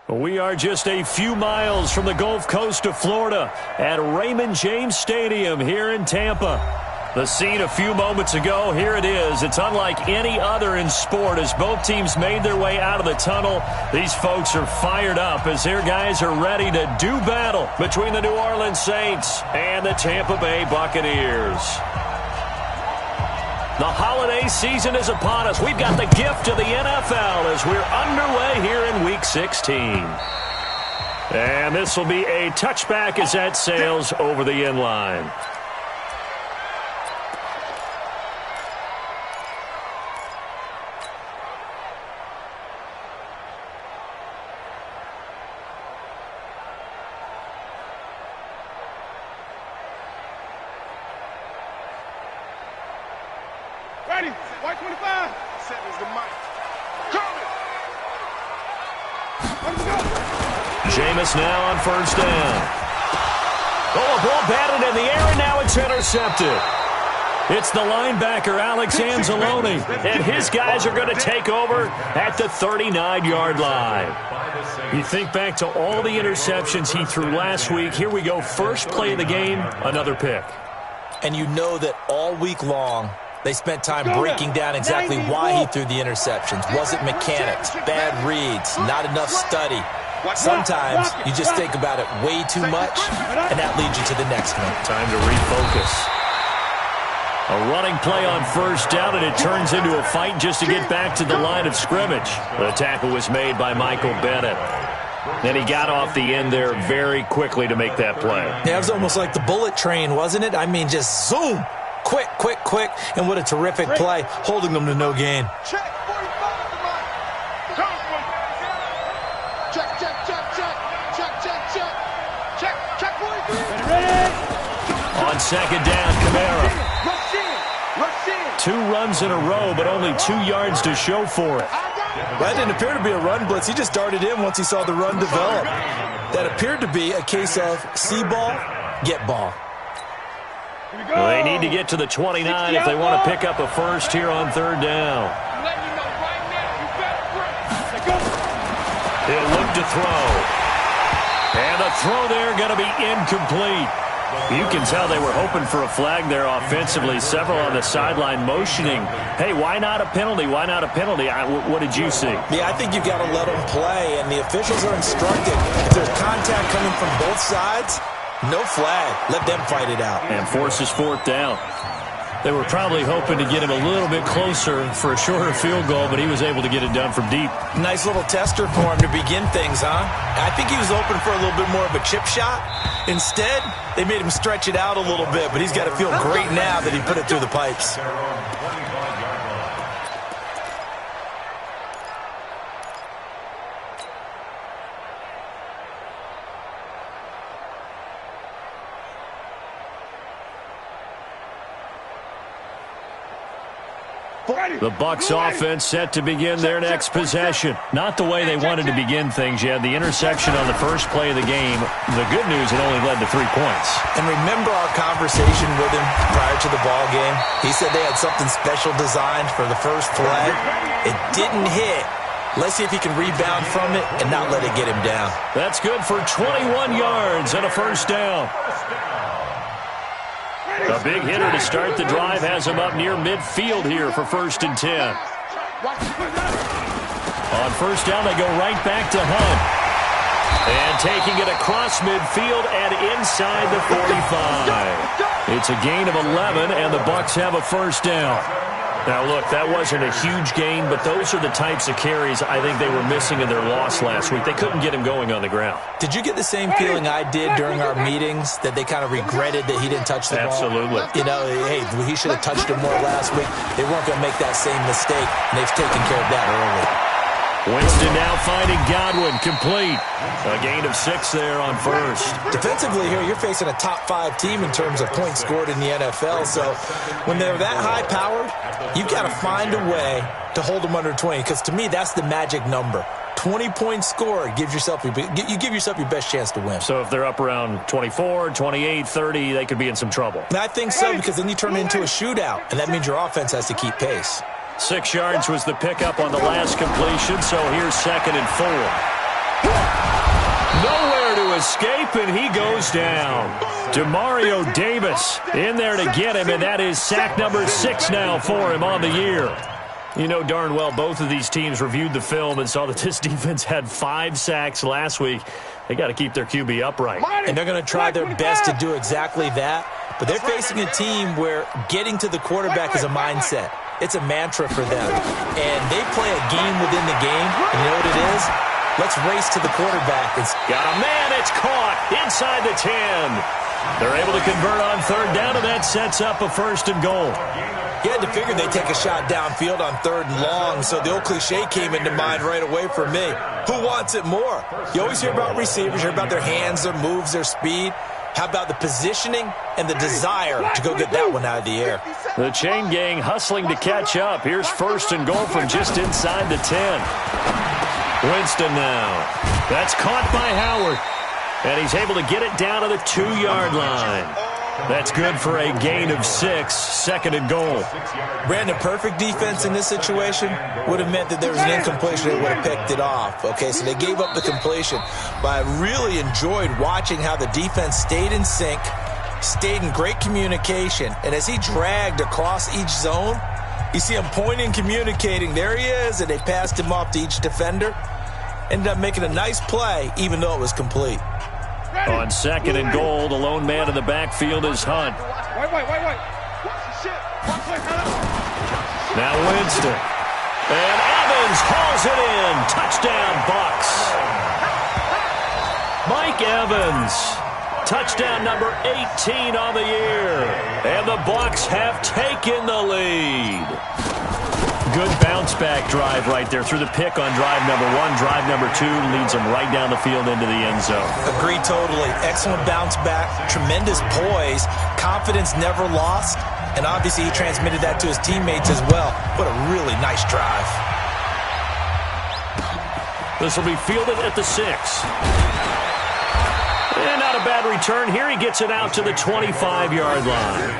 We are just a few miles from the Gulf Coast of Florida at Raymond James Stadium here in Tampa. The scene a few moments ago, here it is. It's unlike any other in sport as both teams made their way out of the tunnel. These folks are fired up as their guys are ready to do battle between the New Orleans Saints and the Tampa Bay Buccaneers. The holiday season is upon us. We've got the gift of the NFL as we're underway here in Week 16. And this will be a touchback as that sails over the end line. Ready, white 25. Set is the mic. Coming. Let's go. Jameis now on first down. Oh, a ball batted in the air, and now it's intercepted. It's the linebacker, Alex Anzalone, and his guys are going to take over at the 39-yard line. You think back to all the interceptions he threw last week. Here we go, first play of the game, another pick. And you know that all week long, they spent time breaking down exactly why he threw the interceptions. Was it mechanics, bad reads, not enough study? Sometimes you just think about it way too much, and that leads you to the next one. Time to refocus. A running play on first down, and it turns into a fight just to get back to the line of scrimmage. The tackle was made by Michael Bennett. Then he got off the end there very quickly to make that play. Yeah, it was almost like the bullet train, wasn't it? I mean, just zoom. Quick, quick, quick, and what a terrific play, holding them to no gain. Check, 45 to the mic. Check, check, check, check. Check, check, check. Check, check, 43. Ready? On second down, Kamara. Rush in. Rush in. 2 runs in a row, but only 2 yards to show for it. That didn't appear to be a run blitz. He just darted in once he saw the run develop. That appeared to be a case of see ball, get ball. Well, they need to get to the 29 if they want to pick up a first here on third down. He'll look to throw. And the throw there going to be incomplete. You can tell they were hoping for a flag there offensively. Several on the sideline motioning, hey, why not a penalty? Why not a penalty? What did you see? Yeah, I think you've got to let them play, and the officials are instructed. If there's contact coming from both sides, no flag. Let them fight it out. And forces fourth down. They were probably hoping to get him a little bit closer for a shorter field goal, but he was able to get it done from deep. Nice little tester for him to begin things, huh? I think he was open for a little bit more of a chip shot. Instead, they made him stretch it out a little bit, but he's got to feel great now that he put it through the pipes. The Bucs offense set to begin their next possession. Not the way they wanted to begin things. You had the interception on the first play of the game. The good news, it only led to 3 points. And remember our conversation with him prior to the ball game? He said they had something special designed for the first play. It didn't hit. Let's see if he can rebound from it and not let it get him down. That's good for 21 yards and a first down. A big hitter to start the drive has him up near midfield here for 1st and 10. On first down, they go right back to Hunt. And taking it across midfield and inside the 45. It's a gain of 11, and the Bucs have a first down. Now, look, that wasn't a huge gain, but those are the types of carries I think they were missing in their loss last week. They couldn't get him going on the ground. Did you get the same feeling I did during our meetings, that they kind of regretted that he didn't touch the ball? Absolutely. You know, hey, he should have touched it more last week. They weren't going to make that same mistake, and they've taken care of that early. Winston now finding Godwin, complete. A gain of 6 there on first. Defensively here, you're facing a top-5 team in terms of points scored in the NFL. So when they're that high-powered, you've got to find a way to hold them under 20. Because to me, that's the magic number. 20 points scored, you give yourself your best chance to win. So if they're up around 24, 28, 30, they could be in some trouble. And I think so, because then you turn it into a shootout, and that means your offense has to keep pace. 6 yards was the pickup on the last completion, so here's 2nd and 4. Nowhere to escape, and he goes down. Demario Davis in there to get him, and that is sack number 6 now for him on the year. You know darn well both of these teams reviewed the film and saw that this defense had 5 sacks last week. They got to keep their QB upright. And they're going to try their best to do exactly that. But they're facing a team where getting to the quarterback is a mindset. It's a mantra for them. And they play a game within the game. And you know what it is? Let's race to the quarterback. Got a man. It's caught inside the 10. They're able to convert on 3rd down, and that sets up a 1st and goal. You had to figure they'd take a shot downfield on 3rd and long, so the old cliche came into mind right away for me. Who wants it more? You always hear about receivers, you hear about their hands, their moves, their speed. How about the positioning and the desire to go get that one out of the air? The chain gang hustling to catch up. Here's 1st and goal from just inside the 10. Winston now. That's caught by Howard. And he's able to get it down to the 2-yard line. That's good for a gain of 6, 2nd and goal. Brandon, perfect defense in this situation would have meant that there was an incompletion. They would have picked it off. Okay, so they gave up the completion. But I really enjoyed watching how the defense stayed in sync, stayed in great communication. And as he dragged across each zone, you see him pointing, communicating. There he is, and they passed him off to each defender. Ended up making a nice play, even though it was complete. On 2nd and goal, the lone man in the backfield is Hunt. Now Winston. And Evans hauls it in. Touchdown, Bucs. Mike Evans. Touchdown number 18 on the year. And the Bucs have taken the lead. Good bounce-back drive right there through the pick on drive number 1. Drive number 2 leads them right down the field into the end zone. Agree totally. Excellent bounce-back, tremendous poise, confidence never lost, and obviously he transmitted that to his teammates as well. What a really nice drive. This will be fielded at the 6. And not a bad return here. He gets it out to the 25-yard line.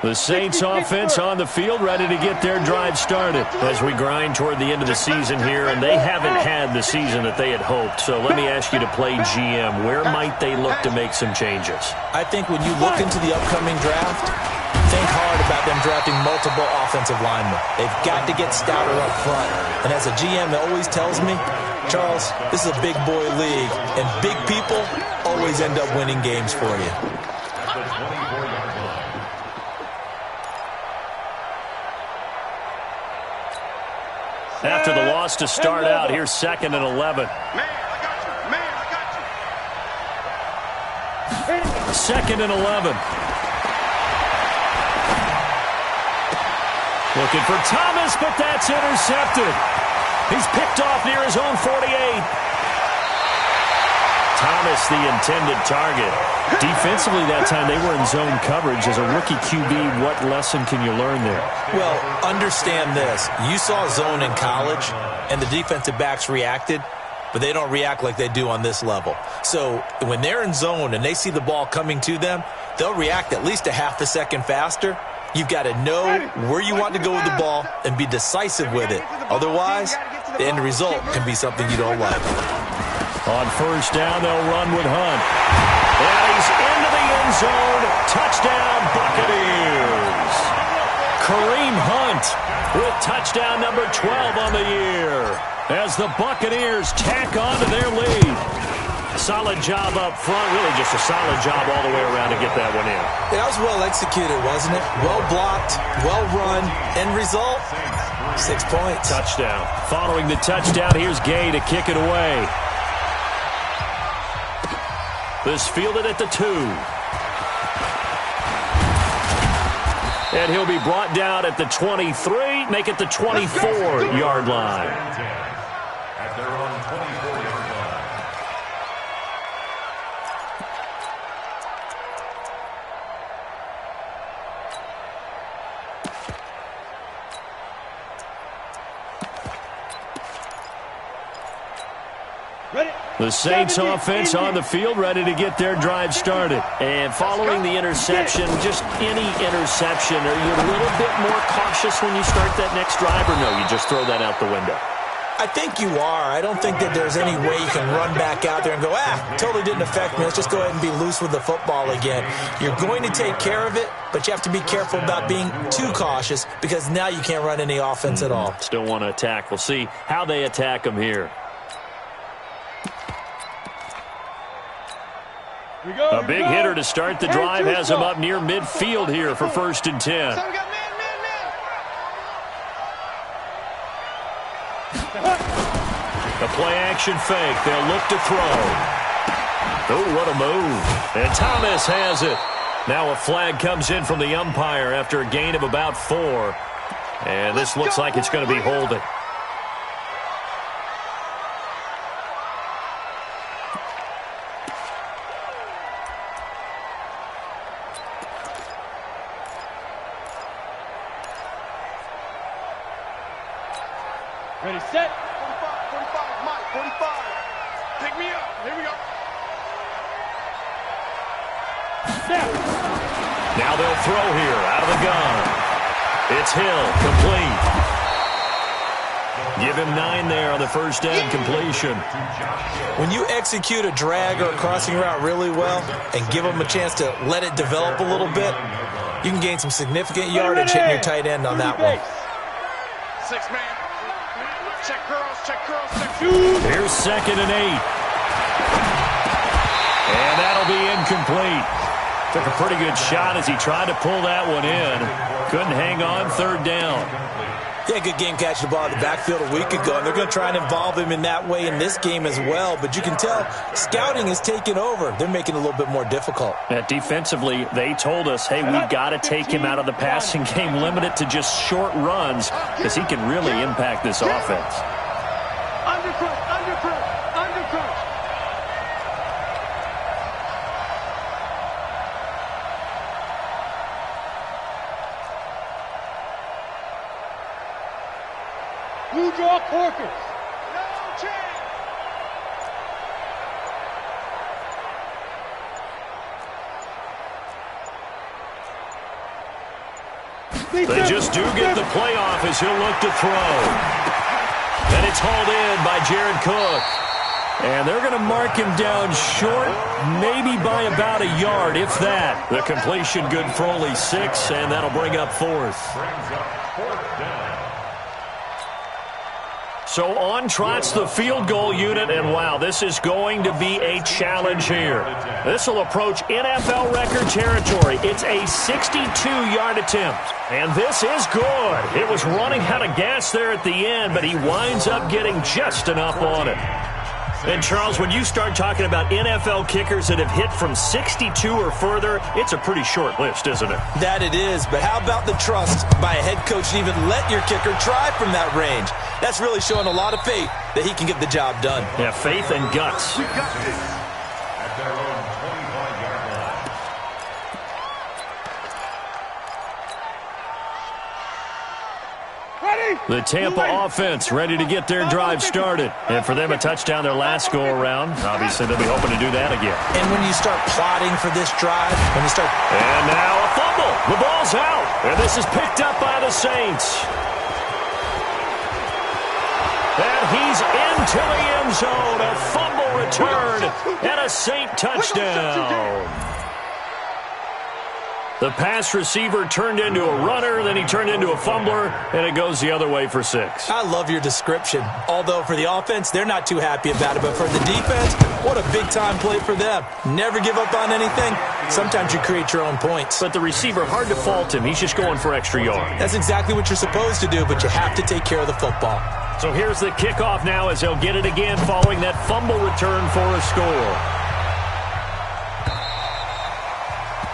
The Saints offense on the field, ready to get their drive started as we grind toward the end of the season here, and they haven't had the season that they had hoped. So let me ask you to play GM. Where might they look to make some changes? I think when you look into the upcoming draft, think hard about them drafting multiple offensive linemen. They've got to get stouter up front. And as a GM, it always tells me, Charles, this is a big boy league, and big people always end up winning games for you. After the loss to start out, here's 2nd and 11. 2nd and 11. Looking for Thomas, but that's intercepted. He's picked off near his own 48. Thomas, the intended target. Defensively that time, they were in zone coverage. As a rookie QB, what lesson can you learn there? Well, understand this. You saw zone in college, and the defensive backs reacted, but they don't react like they do on this level. So when they're in zone and they see the ball coming to them, they'll react at least a half a second faster. You've got to know where you want to go with the ball and be decisive with it. Otherwise, the end result can be something you don't like. On 1st down, they'll run with Hunt. And he's into the end zone. Touchdown, Buccaneers. Kareem Hunt with touchdown number 12 on the year as the Buccaneers tack on to their lead. Solid job up front. Really just a solid job all the way around to get that one in. That was well executed, wasn't it? Well blocked, well run. End result, 6 points. Touchdown. Following the touchdown, here's Gay to kick it away. This fielded at the 2. And he'll be brought down at the 23, make it the 24-yard line. At their own 24-yard line. The Saints offense on the field, ready to get their drive started. And following the interception, just any interception, are you a little bit more cautious when you start that next drive, or no, you just throw that out the window? I think you are. I don't think that there's any way you can run back out there and go, totally didn't affect me. Let's just go ahead and be loose with the football again. You're going to take care of it, but you have to be careful about being too cautious because now you can't run any offense at all. Still want to attack. We'll see how they attack them here. A big hitter to start the drive has him up near midfield here for 1st and 10. The play-action fake. They'll look to throw. Oh, what a move. And Thomas has it. Now a flag comes in from the umpire after a gain of about 4. And this looks like it's going to be holding. Ready, set. 45, Mike, 45. Pick me up. Here we go. Snap. Now they'll throw here out of the gun. It's Hill, complete. Give him 9 there on the first down completion. When you execute a drag or a crossing route really well and give them a chance to let it develop a little bit, you can gain some significant yardage hitting your tight end on that one. 6 man. Check girls, check girls, check shoes. Here's 2nd and 8. And that'll be incomplete. Took a pretty good shot as he tried to pull that one in. Couldn't hang on, 3rd down. Yeah, good game catching the ball in the backfield a week ago, and they're going to try and involve him in that way in this game as well. But you can tell scouting is taking over. They're making it a little bit more difficult. Defensively, they told us, hey, we've got to take him out of the passing game, limit it to just short runs, because he can really impact this offense. Undercrush, undercrush, undercrush. Blue draw Corkers. No change. They just do get the playoff as he'll look to throw. And it's hauled in by Jared Cook. And they're going to mark him down short, maybe by about a yard, if that. The completion good for only 6, and that'll bring up 4th. So on trots the field goal unit, and wow, this is going to be a challenge here. This will approach NFL record territory. It's a 62-yard attempt, and this is good. It was running out of gas there at the end, but he winds up getting just enough on it. And, Charles, when you start talking about NFL kickers that have hit from 62 or further, it's a pretty short list, isn't it? That it is, but how about the trust by a head coach to even let your kicker try from that range? That's really showing a lot of faith that he can get the job done. Yeah, faith and guts. We got this at their own 25-yard line. The Tampa offense ready to get their drive started. And for them, a touchdown their last go-around. Obviously, they'll be hoping to do that again. And when you start plotting for this drive, when you start... And now a fumble. The ball's out. And this is picked up by the Saints. And he's into the end zone. A fumble return and a Saint touchdown. The pass receiver turned into a runner, then he turned into a fumbler, and it goes the other way for 6. I love your description. Although for the offense, they're not too happy about it. But for the defense, what a big-time play for them. Never give up on anything. Sometimes you create your own points. But the receiver, hard to fault him. He's just going for extra yard. That's exactly what you're supposed to do, but you have to take care of the football. So here's the kickoff now as they'll get it again following that fumble return for a score.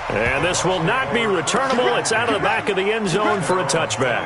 And this will not be returnable. It's out of the back of the end zone for a touchback.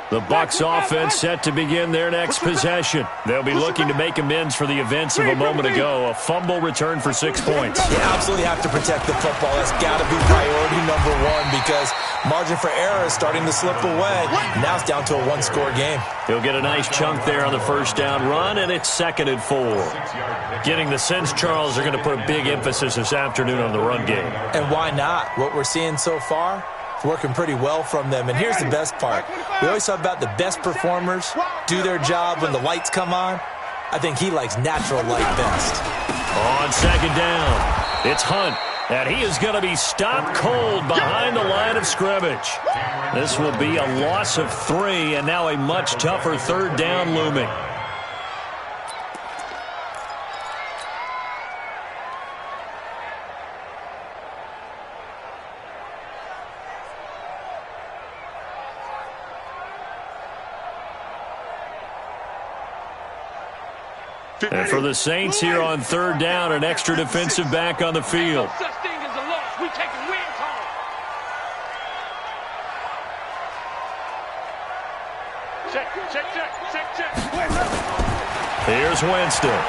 The Bucs offense set to begin their next possession. They'll be looking to make amends for the events of a moment ago. A fumble return for 6 points. You absolutely have to protect the football. That's got to be priority number one because margin for error is starting to slip away. Now it's down to a one-score game. He'll get a nice chunk there on the first down run, and it's 2nd and 4. Getting the sense, Charles, are going to put a big emphasis this afternoon on the run game. And why not? What we're seeing so far, it's working pretty well from them. And here's the best part. We always talk about the best performers do their job when the lights come on. I think he likes natural light best. On 2nd down, it's Hunt. And he is going to be stopped cold behind the line of scrimmage. This will be a loss of 3, and now a much tougher 3rd down looming. And for the Saints here on 3rd down, an extra defensive back on the field. No such thing as a loss. We taking wins home. Check. Here's Winston.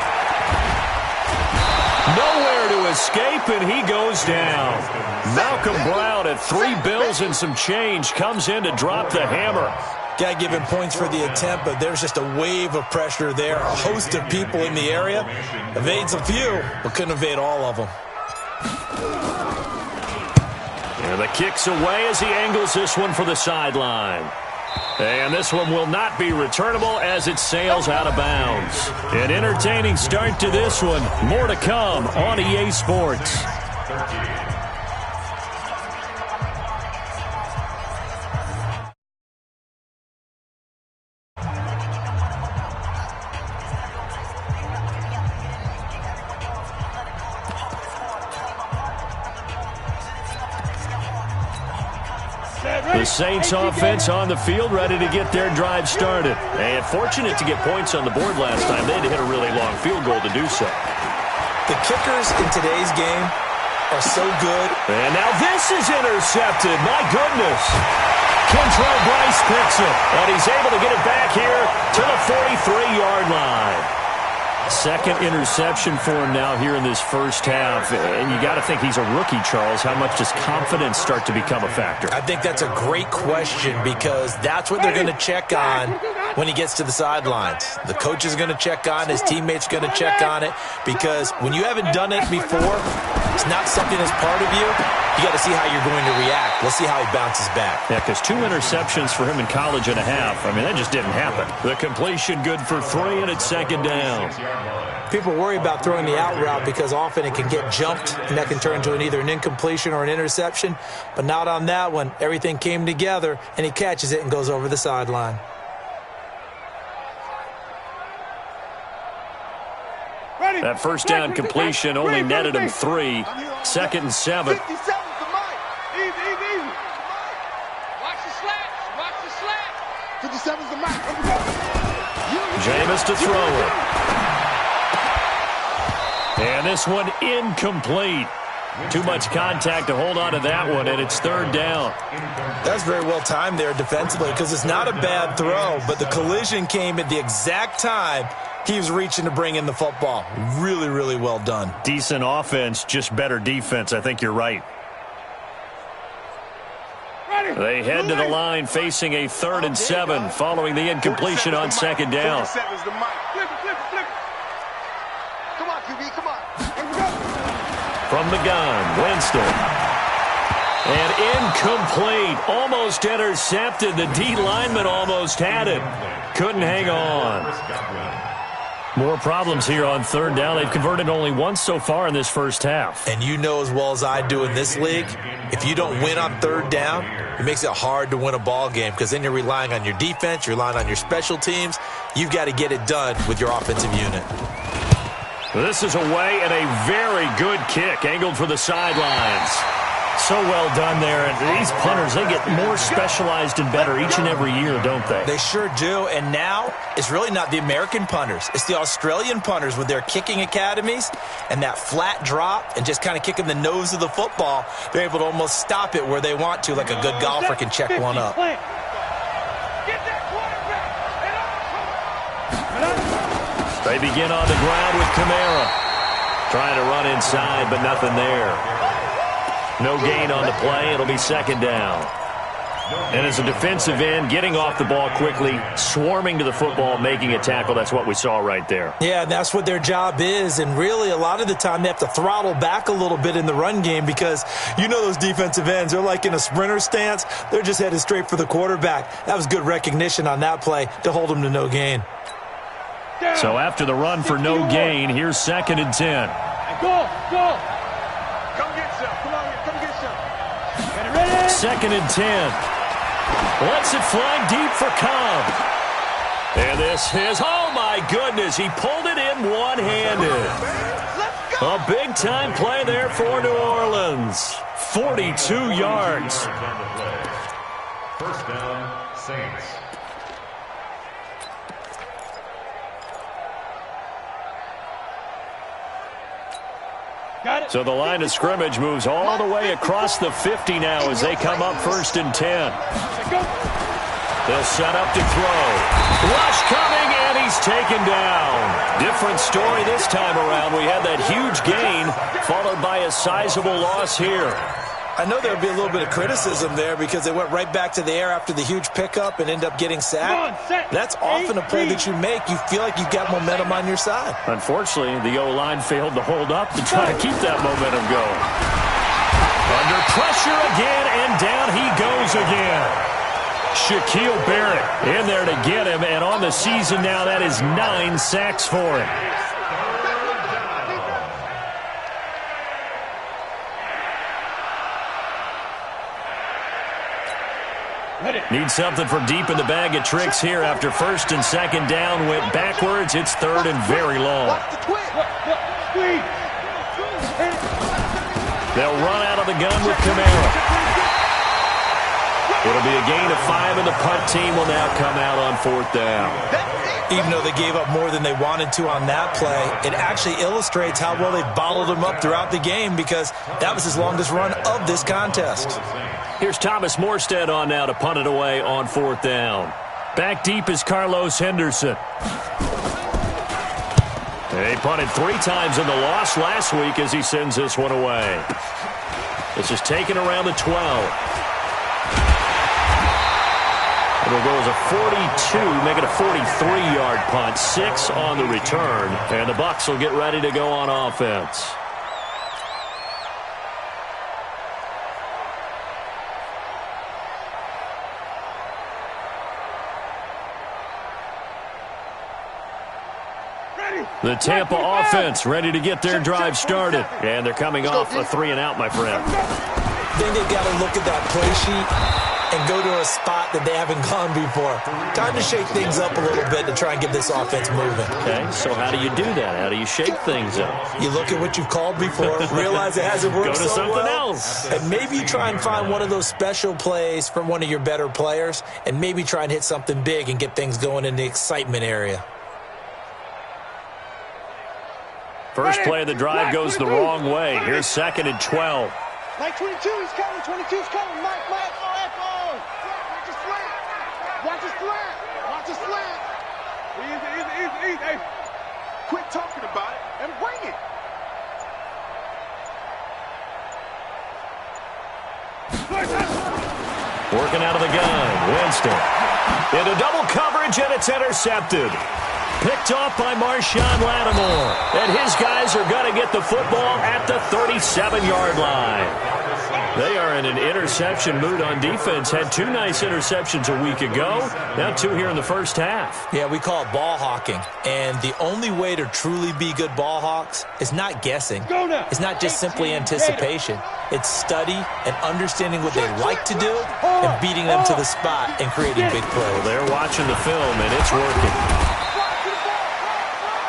Nowhere to escape, and he goes down. Malcolm Brown at $3 bills and some change comes in to drop the hammer. Got to give him points for the attempt, but there's just a wave of pressure there. A host of people in the area. Evades a few, but couldn't evade all of them. And the kick's away as he angles this one for the sideline. And this one will not be returnable as it sails out of bounds. An entertaining start to this one. More to come on EA Sports. The Saints offense on the field, ready to get their drive started. And fortunate to get points on the board last time. They had to hit a really long field goal to do so. The kickers in today's game are so good. And now this is intercepted. My goodness. Kentrell Bryce picks it. And he's able to get it back here to the 43-yard line. Second interception for him now here in this first half. And you got to think he's a rookie, Charles. How much does confidence start to become a factor? I think that's a great question because that's what they're going to check on when he gets to the sidelines. The coach is going to check on, his teammates are going to check on it because when you haven't done it before, it's not something that's part of you. You got to see how you're going to react. Let's see how he bounces back. Yeah, because 2 interceptions for him in college and a half. I mean, that just didn't happen. The completion good for 3, and it's 2nd down. People worry about throwing the out route because often it can get jumped, and that can turn into either an incompletion or an interception. But not on that one. Everything came together, and he catches it and goes over the sideline. That first down completion only netted him 3. 2nd and 7. 57's the mic. Easy. Watch the slats. 57's the mic. Jameis to throw it. And this one incomplete. Too much contact to hold on to that one, and it's 3rd down. That's very well timed there defensively because it's not a bad throw, but the collision came at the exact time he was reaching to bring in the football. Really, really well done. Decent offense, just better defense. I think you're right. They head to the line facing a 3rd and 7 following the incompletion on 2nd down. Flip it. Come on, QB, come on. From the gun, Winston. And incomplete. Almost intercepted. The D lineman almost had it. Couldn't hang on. More problems here on 3rd down. They've converted only once so far in this first half. And you know as well as I do in this league, if you don't win on 3rd down, it makes it hard to win a ball game because then you're relying on your defense, you're relying on your special teams. You've got to get it done with your offensive unit. This is away and a very good kick angled for the sidelines. So well done there. And these punters, they get more specialized and better each and every year, don't they? They sure do. And now it's really not the American punters. It's the Australian punters with their kicking academies and that flat drop and just kind of kicking the nose of the football. They're able to almost stop it where they want to, like a good golfer can check one up. Get They begin on the ground with Kamara. Trying to run inside, but nothing there. No gain on the play. It'll be second down. And as a defensive end, getting off the ball quickly, swarming to the football, making a tackle, that's what we saw right there. Yeah, and that's what their job is. And really, a lot of the time, they have to throttle back a little bit in the run game because you know those defensive ends, they're like in a sprinter stance. They're just headed straight for the quarterback. That was good recognition on that play to hold them to no gain. So after the run for no gain, here's 2nd and 10. Go. Come get some. Come on here. Come get some. Ready? 2nd and 10. Lets it fly deep for Cobb. And this is, oh my goodness, he pulled it in one-handed. A big-time play there for New Orleans. 42 yards. First down, Saints. So the line of scrimmage moves all the way across the 50 now as they come up 1st and 10. They'll set up to throw. Rush coming, and he's taken down. Different story this time around. We had that huge gain followed by a sizable loss here. I know there would be a little bit of criticism there because they went right back to the air after the huge pickup and end up getting sacked. That's often a play that you make. You feel like you've got momentum on your side. Unfortunately, the O-line failed to hold up to try to keep that momentum going. Under pressure again, and down he goes again. Shaquille Barrett in there to get him, and on the season now, that is 9 sacks for him. Need something from deep in the bag of tricks here after 1st and 2nd down. Went backwards. It's 3rd and very long. They'll run out of the gun with Kamara. It'll be a gain of 5, and the punt team will now come out on 4th down. Even though they gave up more than they wanted to on that play, it actually illustrates how well they bottled him up throughout the game because that was his longest run of this contest. Here's Thomas Morstead on now to punt it away on 4th down. Back deep is Carlos Henderson. They punted 3 times in the loss last week as he sends this one away. This is taken around the 12. It'll go as a 42, make it a 43-yard punt. 6 on the return, and the Bucs will get ready to go on offense. The Tampa offense ready to get their drive started. And they're coming off a 3-and-out, my friend. Then they've got to look at that play sheet and go to a spot that they haven't gone before. Time to shake things up a little bit to try and get this offense moving. Okay, so how do you do that? How do you shake things up? You look at what you've called before, realize it hasn't worked so well. Go to something else. And maybe you try and find one of those special plays from one of your better players, and maybe try and hit something big and get things going in the excitement area. First play of the drive goes the wrong way. Here's 2nd and 12. Mike 22 is coming. 22 is coming. Mike. Watch the slant. Watch the slant. Easy. Hey, quit talking about it and bring it. Working out of the gun. Winston. Into double coverage, and it's intercepted. Picked off by Marshawn Lattimore. And his guys are going to get the football at the 37-yard line. They are in an interception mood on defense. Had 2 nice interceptions a week ago. Now 2 here in the first half. Yeah, we call it ball hawking. And the only way to truly be good ball hawks is not guessing. It's not just simply anticipation. It's study and understanding what they like to do and beating them to the spot and creating big plays. Well, they're watching the film, and it's working.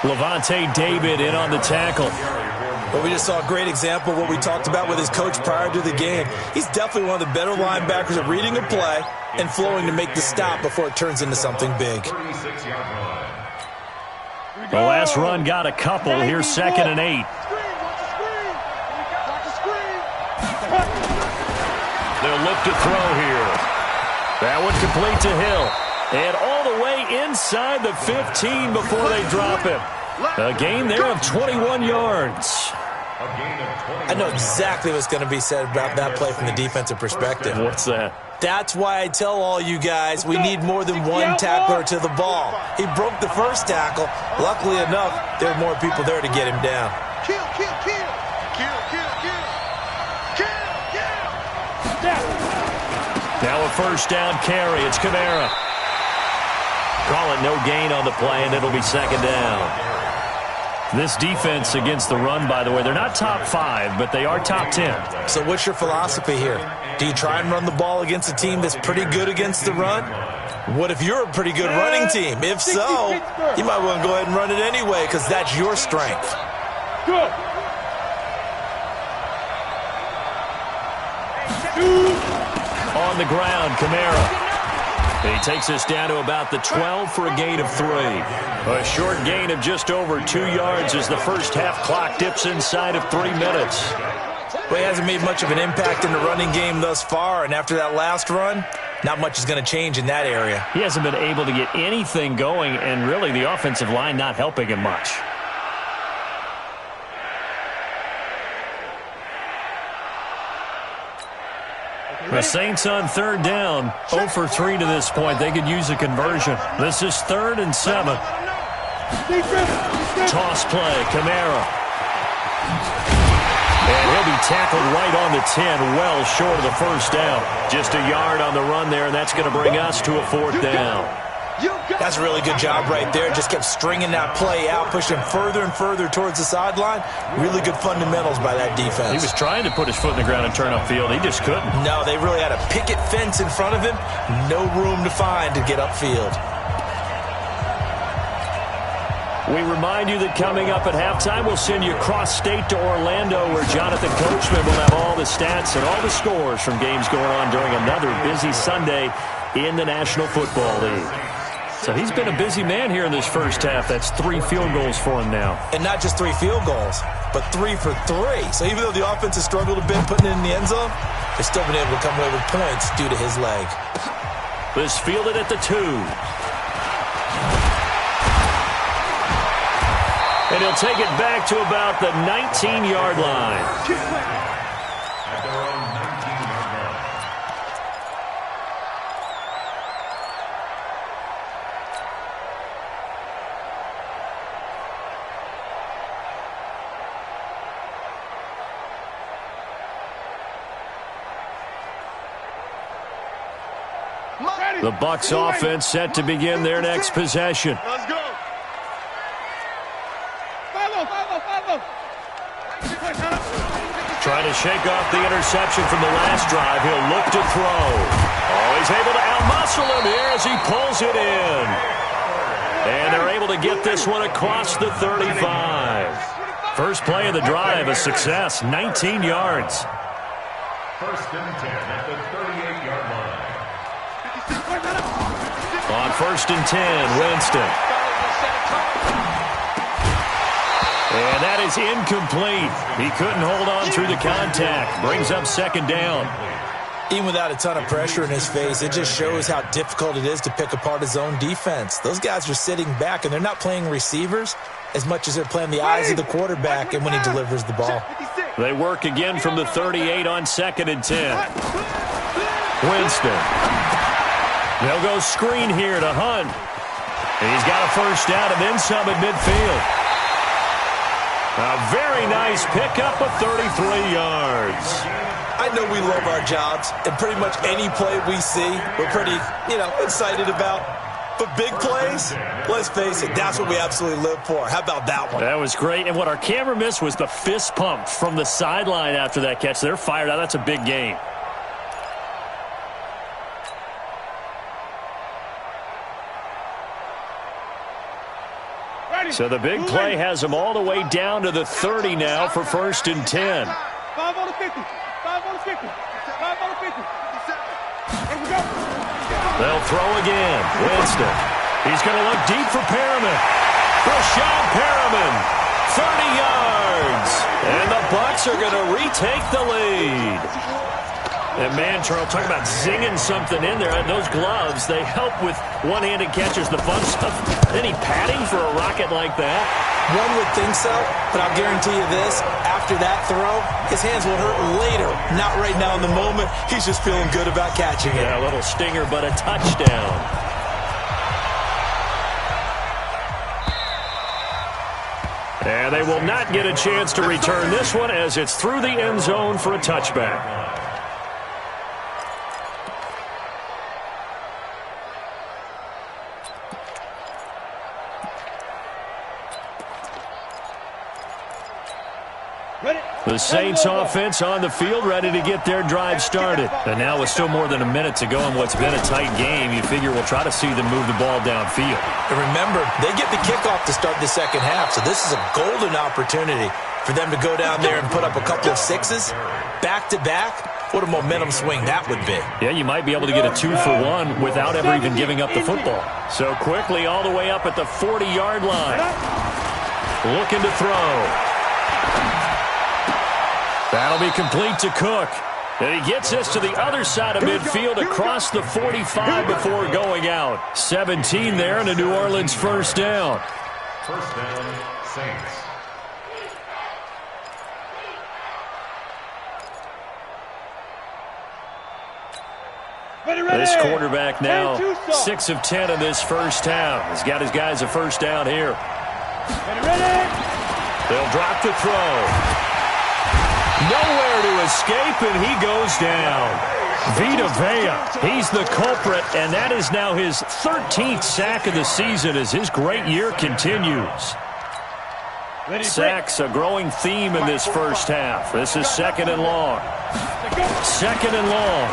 Levante David in on the tackle. Well, we just saw a great example of what we talked about with his coach prior to the game. He's definitely one of the better linebackers at reading a play and flowing to make the stop before it turns into something big. The last run got a couple. Here's 2nd and 8. They'll look to throw here. That one complete to Hill. And all the way inside the 15 before they drop him. A gain there of 21 yards. I know exactly what's going to be said about that play from the defensive perspective. What's that? That's why I tell all you guys we need more than one tackler to the ball. He broke the first tackle. Luckily enough, there were more people there to get him down. Kill, kill, kill. Kill, kill, kill. Kill, kill. Now a first down carry. It's Kamara. Call it no gain on the play, and it'll be second down. This defense against the run, by the way, they're not top 5, but they are top 10. So what's your philosophy here? Do you try and run the ball against a team that's pretty good against the run? What if you're a pretty good running team? If so, you might want to go ahead and run it anyway because that's your strength. Good. On the ground, Kamara. He takes us down to about the 12 for a gain of 3. A short gain of just over 2 yards as the first half clock dips inside of 3 minutes. Well, he hasn't made much of an impact in the running game thus far, and after that last run, not much is going to change in that area. He hasn't been able to get anything going, and really the offensive line not helping him much. The Saints on third down, 0 for 3 to this point. They could use a conversion. This is 3rd and 7. Toss play, Kamara. And he'll be tackled right on the 10, well short of the first down. Just a yard on the run there, and that's going to bring us to a 4th down. That's a really good job right there. Just kept stringing that play out, pushing him further and further towards the sideline. Really good fundamentals by that defense. He was trying to put his foot in the ground and turn upfield. He just couldn't. No, they really had a picket fence in front of him. No room to find to get upfield. We remind you that coming up at halftime, we'll send you cross-state to Orlando, where Jonathan Coachman will have all the stats and all the scores from games going on during another busy Sunday in the National Football League. So he's been a busy man here in this first half. That's 3 field goals for him now. And not just 3 field goals, but 3 for 3. So even though the offense has struggled a bit putting it in the end zone, they've still been able to come away with points due to his leg. This fielded at the 2. And he'll take it back to about the 19-yard line. The Bucs offense set to begin their next possession. Let's go. Trying to shake off the interception from the last drive. He'll look to throw. Oh, he's able to out-muscle him here as he pulls it in. And they're able to get this one across the 35. First play of the drive, a success, 19 yards. 1st and 10 at the 38-yard line. On 1st and 10, Winston. And that is incomplete. He couldn't hold on through the contact. Brings up 2nd down. Even without a ton of pressure in his face, it just shows how difficult it is to pick apart his own defense. Those guys are sitting back, and they're not playing receivers as much as they're playing the eyes of the quarterback and when he delivers the ball. They work again from the 38 on 2nd and 10. Winston. They'll go screen here to Hunt. He's got a first down and then some at midfield. A very nice pickup of 33 yards. I know we love our jobs, and pretty much any play we see, we're pretty, excited about. But big plays, let's face it, that's what we absolutely live for. How about that one? That was great. And what our camera missed was the fist pump from the sideline after that catch. They're fired out. That's a big gain. So the big play has them all the way down to the 30 now for 1st and 10. 5 on the 50. 5 on the 50. 5 on the 50. Here we go. They'll throw again. Winston. He's going to look deep for Perriman. Rashad Perriman. 30 yards. And the Bucs are going to retake the lead. And man, Charles, talk about zinging something in there. Those gloves, they help with one-handed catches, the fun stuff. Any padding for a rocket like that? One would think so, but I'll guarantee you this. After that throw, his hands will hurt later. Not right now in the moment. He's just feeling good about catching it. Yeah, a little stinger, but a touchdown. And they will not get a chance to return this one as it's through the end zone for a touchback. The Saints offense on the field, ready to get their drive started. And now with still more than a minute to go in what's been a tight game, you figure we'll try to see them move the ball downfield. And remember, they get the kickoff to start the second half, so this is a golden opportunity for them to go down there and put up a couple of sixes back-to-back. What a momentum swing that would be. Yeah, you might be able to get a 2-for-1 without ever even giving up the football. So quickly all the way up at the 40-yard line. Looking to throw. That'll be complete to Cook. And he gets this to the other side of midfield across the 45 before going out. 17 there and a New Orleans first down. First down, Saints. This quarterback now 6 of 10 in this first half. He's got his guys a first down here. They'll drop the throw. Nowhere to escape, and he goes down. Vita Vea, he's the culprit, and that is now his 13th sack of the season as his great year continues. Sacks, a growing theme in this first half. This is second and long. Second and long.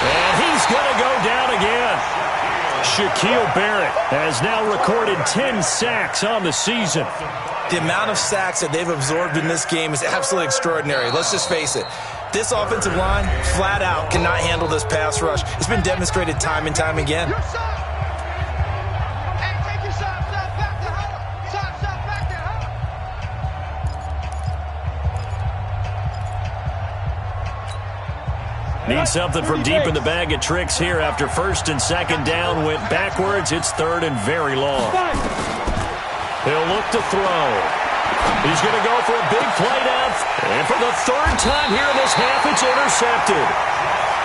And he's going to go down again. Shaquille Barrett has now recorded 10 sacks on the season. The amount of sacks that they've absorbed in this game is absolutely extraordinary. Let's just face it. This offensive line, flat out, cannot handle this pass rush. It's been demonstrated time and time again. Need something from deep in the bag of tricks here after first and second down went backwards. It's third and very long. He'll look to throw. He's going to go for a big play down. And for the third time here in this half, it's intercepted.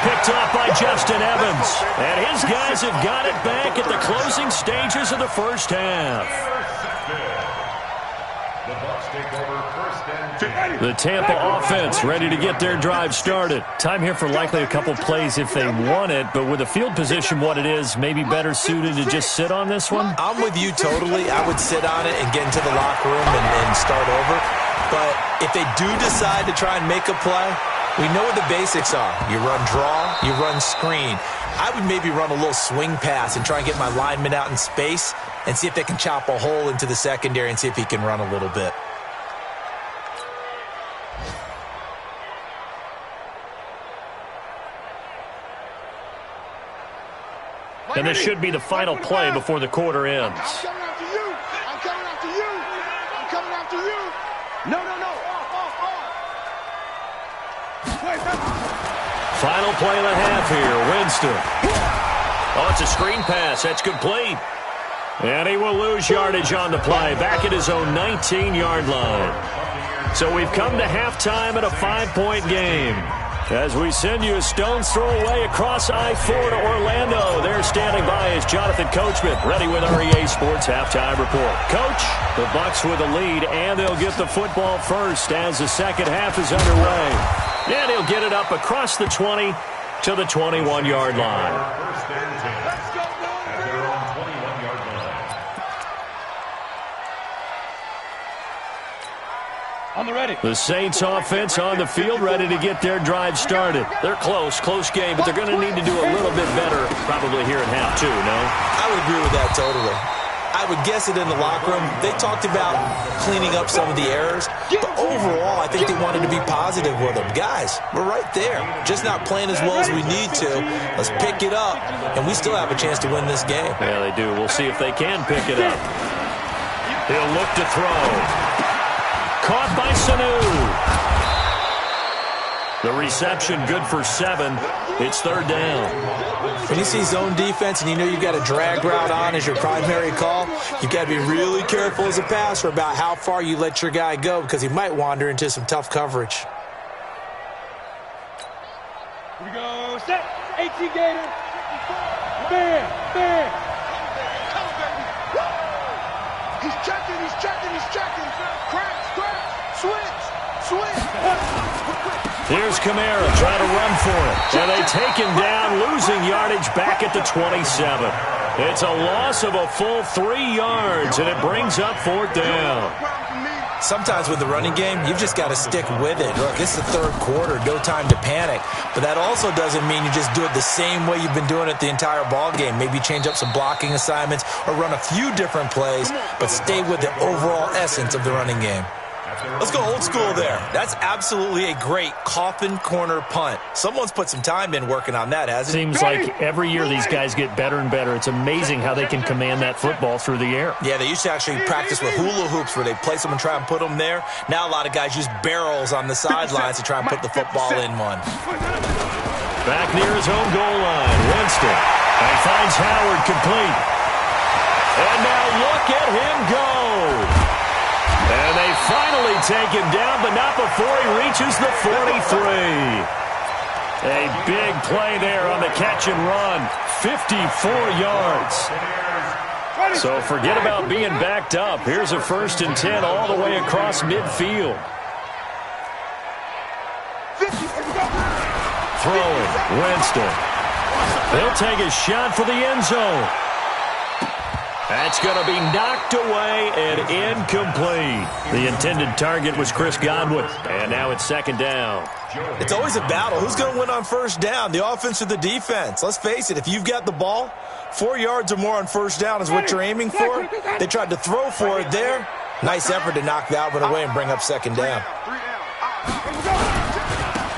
Picked off by Justin Evans. And his guys have got it back at the closing stages of the first half. The Bucs take over first and 10. The Tampa offense ready to get their drive started. Time here for likely a couple plays if they want it, but with the field position what it is, maybe better suited to just sit on this one? I'm with you totally. I would sit on it and get into the locker room and start over. But if they do decide to try and make a play, we know what the basics are. You run draw, you run screen. I would maybe run a little swing pass and try and get my lineman out in space and see if they can chop a hole into the secondary and see if he can run a little bit. And this should be the final play before the quarter ends. I'm coming after you. I'm coming after you. I'm coming after you. No. Final play of the half here. Winston. Oh, it's a screen pass. That's complete. And he will lose yardage on the play. Back at his own 19-yard line. So we've come to halftime at a 5-point game. As we send you a stone's throw away across I-4 to Orlando. There standing by is Jonathan Coachman, ready with our EA Sports Halftime Report. Coach, the Bucs with a lead, and they'll get the football first as the second half is underway. And he'll get it up across the 20 to the 21-yard line. First and 10 at their own 21-yard line. On the ready. The Saints offense on the field ready to get their drive started. They're close game, but they're going to need to do a little bit better probably here in half two, no? I would agree with that totally. I would guess it in the locker room. They talked about cleaning up some of the errors, but overall, I think they wanted to be positive with them. Guys, we're right there. Just not playing as well as we need to. Let's pick it up, and we still have a chance to win this game. Yeah, they do. We'll see if they can pick it up. He'll look to throw. Caught by Sanu. The reception good for 7. It's third down. When you see zone defense and you know you've got a drag route on as your primary call, you've got to be really careful as a passer about how far you let your guy go because he might wander into some tough coverage. Here we go. Set. 18 Gator. Man. He's checking. Crack. Switch. Here's Kamara trying to run for it. And they take him down, losing yardage back at the 27. It's a loss of a full 3 yards, and it brings up fourth down. Sometimes with the running game, you've just got to stick with it. Look, this is the third quarter, no time to panic. But that also doesn't mean you just do it the same way you've been doing it the entire ball game. Maybe change up some blocking assignments or run a few different plays, but stay with the overall essence of the running game. Let's go old school there. That's absolutely a great coffin corner punt. Someone's put some time in working on that, hasn't it? Seems like every year these guys get better and better. It's amazing how they can command that football through the air. Yeah, they used to actually practice with hula hoops where they place them and try and put them there. Now a lot of guys use barrels on the sidelines to try and put the football in one. Back near his own goal line, Winston. And he finds Howard complete. And now look at him go. And they finally take him down, but not before he reaches the 43. A big play there on the catch and run. 54 yards. So forget about being backed up. Here's a 1st and 10 all the way across midfield. Throwing, Winston. He'll take a shot for the end zone. That's going to be knocked away and incomplete. The intended target was Chris Godwin, and now it's 2nd down. It's always a battle. Who's going to win on 1st down, the offense or the defense? Let's face it, if you've got the ball, 4 yards or more on 1st down is what you're aiming for. They tried to throw for it there. Nice effort to knock that one away and bring up 2nd down.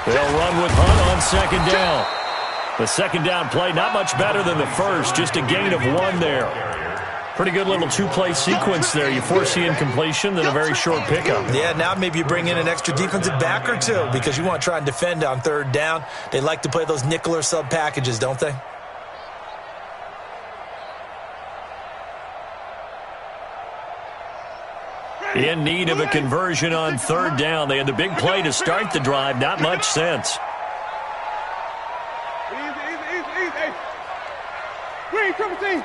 They'll run with Hunt on 2nd down. The 2nd down play, not much better than the first, just a gain of 1 there. Pretty good little 2-play sequence there. You force the incompletion, then a very short pickup. Yeah, now maybe you bring in an extra defensive back or two because you want to try and defend on 3rd down. They like to play those nickel or sub packages, don't they? In need of a conversion on 3rd down. They had the big play to start the drive. Not much sense. Easy. Green, triple team.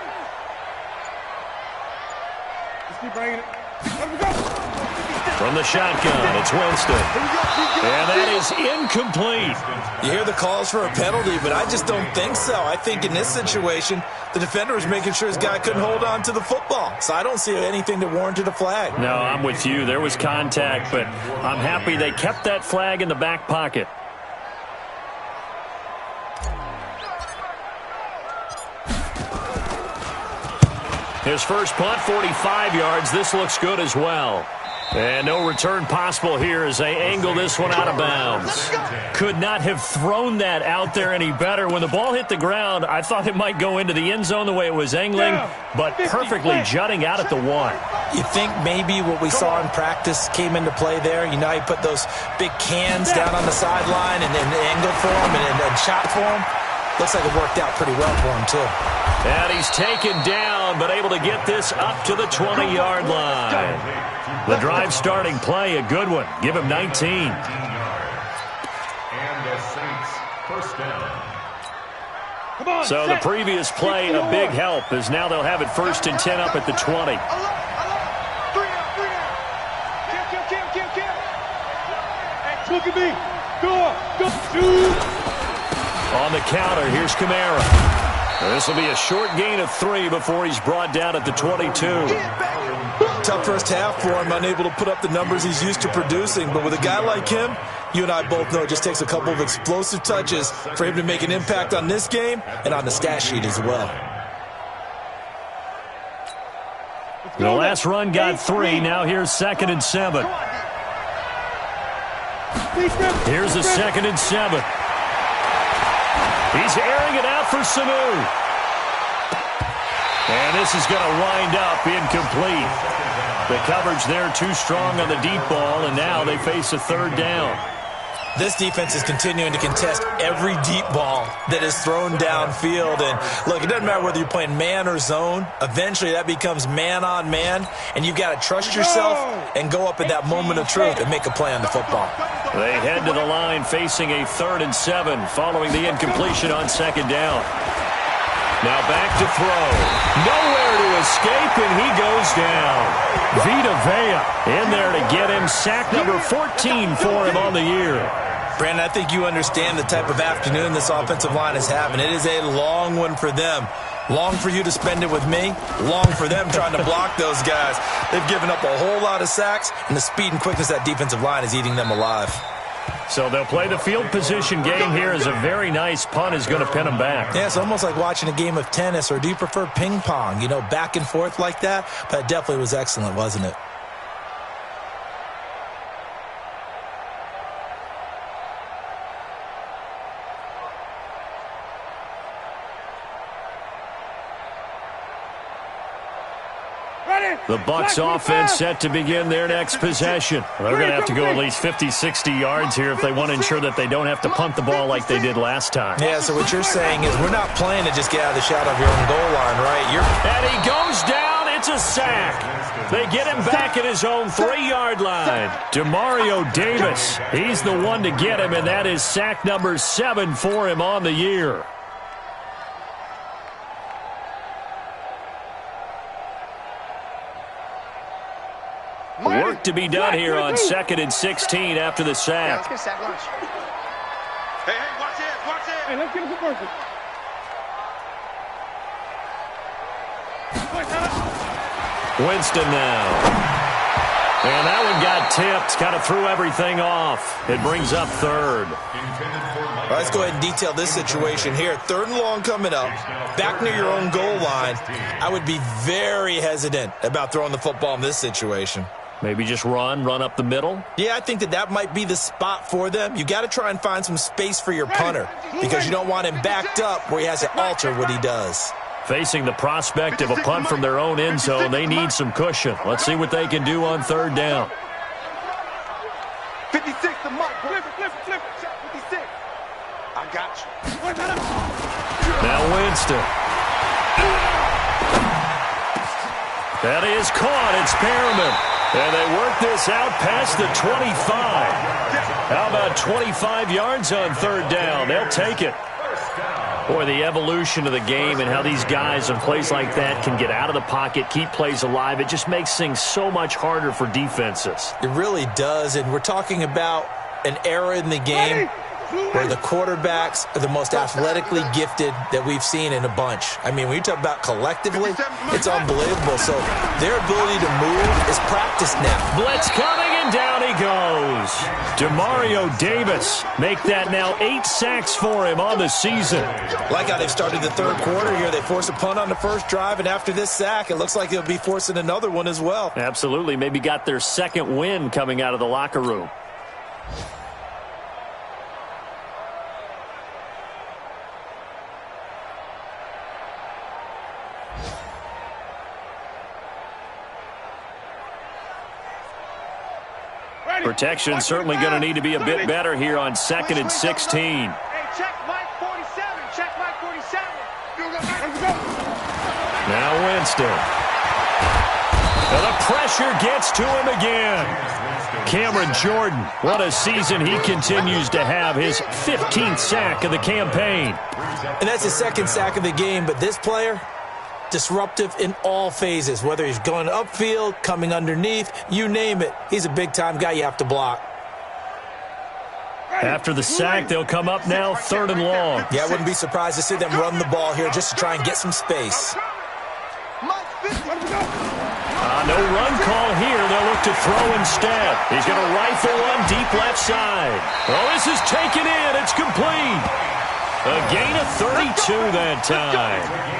Keep bringing it. From the shotgun, it's Winston. And that is incomplete. You hear the calls for a penalty, but I just don't think so. I think in this situation, the defender was making sure his guy couldn't hold on to the football. So I don't see anything that warranted a flag. No, I'm with you. There was contact, but I'm happy they kept that flag in the back pocket. His first punt, 45 yards. This looks good as well. And no return possible here as they angle this one out of bounds. Could not have thrown that out there any better. When the ball hit the ground, I thought it might go into the end zone the way it was angling, but perfectly jutting out at the 1. You think maybe what we saw in practice came into play there? You know, you put those big cans down on the sideline and angled for him and shot for him. Looks like it worked out pretty well for him, too. And he's taken down, but able to get this up to the 20-yard line. The drive starting play, a good one. Give him 19. And the Saints, 1st down. So the previous play, a big help, as now they'll have it 1st and 10 up at the 20. Look at me. Go, shoot. On the counter, here's Kamara. This will be a short gain of 3 before he's brought down at the 22. Tough first half for him, unable to put up the numbers he's used to producing. But with a guy like him, you and I both know it just takes a couple of explosive touches for him to make an impact on this game and on the stat sheet as well. The last run got 3. Now here's 2nd and 7. Here's a 2nd and 7. He's airing it out for Sanu. And this is going to wind up incomplete. The coverage there too strong on the deep ball, and now they face a 3rd down. This defense is continuing to contest every deep ball that is thrown downfield. And, look, it doesn't matter whether you're playing man or zone. Eventually, that becomes man-on-man, and you've got to trust yourself and go up at that moment of truth and make a play on the football. They head to the line facing a 3rd and 7 following the incompletion on 2nd down. Now back to throw. Nowhere to escape, and he goes down. Vita Vea in there to get him. Sack number 14 for him on the year. Brandon, I think you understand the type of afternoon this offensive line is having. It is a long one for them. Long for you to spend it with me. Long for them trying to block those guys. They've given up a whole lot of sacks, and the speed and quickness of that defensive line is eating them alive. So they'll play the field position game here as a very nice punt is going to pin them back. Yeah, it's almost like watching a game of tennis, or do you prefer ping pong? You know, back and forth like that? But it definitely was excellent, wasn't it? The Bucs offense set to begin their next possession. They're going to have to go at least 50, 60 yards here if they want to ensure that they don't have to punt the ball like they did last time. Yeah, so what you're saying is we're not playing to just get out of the shadow of your own goal line, right? And he goes down. It's a sack. They get him back at his own 3-yard line. Demario Davis, he's the one to get him, and that is sack number 7 for him on the year. Work to be done here on 2nd and 16 after the sack. Hey, watch it, watch it. Hey, let's get it for Winston now. And that one got tipped, kind of threw everything off. It brings up 3rd. Well, let's go ahead and detail this situation here. 3rd and long coming up, back near your own goal line. I would be very hesitant about throwing the football in this situation. Maybe just run up the middle? Yeah, I think that might be the spot for them. You got to try and find some space for your punter because you don't want him backed up where he has to alter what he does. Facing the prospect of a punt from their own end zone, they need some cushion. Let's see what they can do on 3rd down. 56 to Mike. Flip it. 56. I got you. Now Winston. That is caught. It's Perriman. And they work this out past the 25. How about 25 yards on 3rd down? They'll take it. Boy, the evolution of the game and how these guys in plays like that can get out of the pocket, keep plays alive, it just makes things so much harder for defenses. It really does, and we're talking about an era in the game where the quarterbacks are the most athletically gifted that we've seen in a bunch. I mean, when you talk about collectively, it's unbelievable. So their ability to move is practiced now. Blitz coming, and down he goes. Demario Davis, make that now 8 sacks for him on the season. Like how they've started the 3rd quarter here. They force a punt on the first drive, and after this sack, it looks like they'll be forcing another one as well. Absolutely. Maybe got their 2nd win coming out of the locker room. Protection certainly going to need to be a bit better here on 2nd and 16. Hey, check Mike 47. Check Mike 47. Now Winston. And the pressure gets to him again. Cameron Jordan, what a season he continues to have. His 15th sack of the campaign. And that's his 2nd sack of the game, but this player, disruptive in all phases, whether he's going upfield, coming underneath, you name it. He's a big-time guy you have to block. After the sack, they'll come up now 3rd and long. Yeah, I wouldn't be surprised to see them run the ball here just to try and get some space. No run call here. They'll look to throw instead. He's going to rifle one deep left side. Oh, this is taken in. It's complete. A gain of 32 that time.